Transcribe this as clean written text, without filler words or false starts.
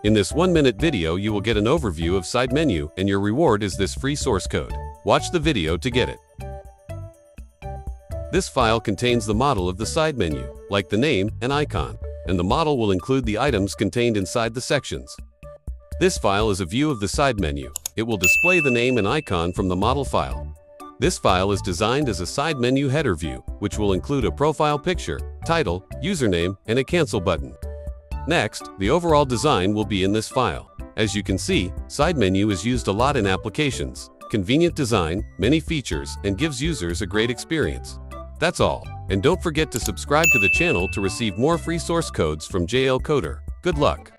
In this 1-minute video you will get an overview of side menu, and your reward is this free source code. Watch the video to get it. This file contains the model of the side menu, like the name and icon, and the model will include the items contained inside the sections. This file is a view of the side menu. It will display the name and icon from the model file. This file is designed as a side menu header view, which will include a profile picture, title, username, and a cancel button. Next, the overall design will be in this file. As you can see, side menu is used a lot in applications. Convenient design, many features, and gives users a great experience. That's all. And don't forget to subscribe to the channel to receive more free source codes from JL Coder. Good luck!